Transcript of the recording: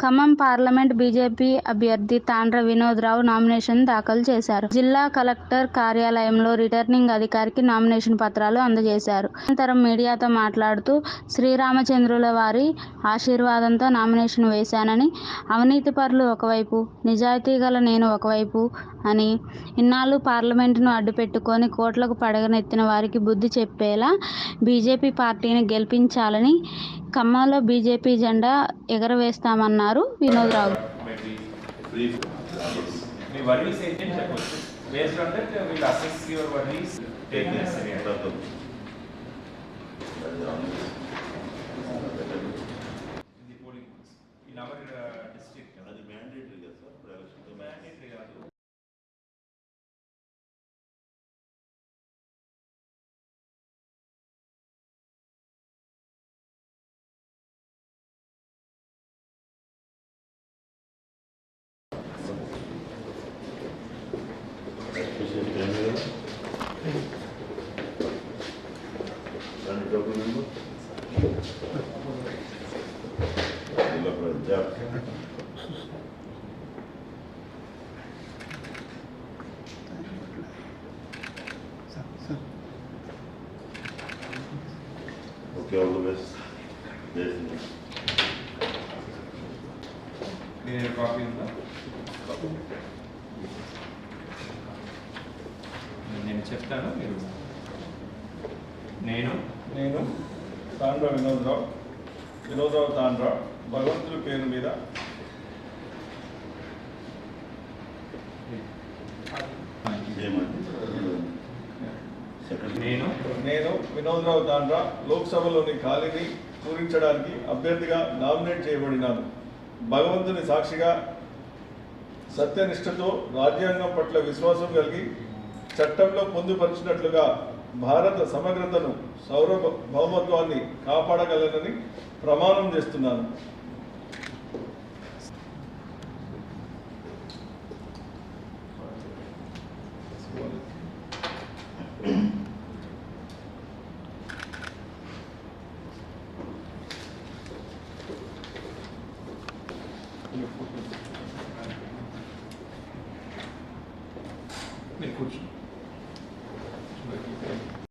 Khammam parliament BJP అభ్యర్థి తాండ్ర Vinod Rao nomination దాఖలు చేశారు. జిల్లా కలెక్టర్ కార్యాలయంలో రిటర్నింగ్ అధికారికి నామినేషన్ పత్రాలు అందజేశారు. అనంతరం మీడియాతో మాట్లాడుతూ శ్రీరామచంద్రుల వారి ఆశీర్వాదంతో నామినేషన్ వేశానని, అవినీతిపరులు ఒకవైపు, నిజాయితీగల నేను ఒకవైపు అని, ఇన్నాళ్లు పార్లమెంటును అడ్డుపెట్టుకొని కోట్లకు పడగనెత్తిన వారికి బుద్ధి చెప్పేలా బీజేపీ పార్టీని గెలిపించాలని ఖమ్మంలో బీజేపీ జెండా ఎగరవేస్తామన్నారు Vinod Rao. Okay, all the best. Yes. Need a copy of that? నేను చెప్తాను మీరు. నేను తాండ్ర వినోద్రావు తాండ్ర భగవంతుడి పేరు మీద నేను వినోద్రావు తాండ్ర లోక్సభలోని ఖాళీని పూరించడానికి అభ్యర్థిగా నామినేట్ చేయబడినాను. భగవంతుని సాక్షిగా సత్యనిష్టతో రాజ్యాంగం పట్ల విశ్వాసం కలిగి చట్టంలో పొందుపరిచినట్లుగా భారత సమగ్రతను సార్వభౌమత్వాన్ని కాపాడగలనని ప్రమాణం చేస్తున్నాను. మీరు కూర్చోండి.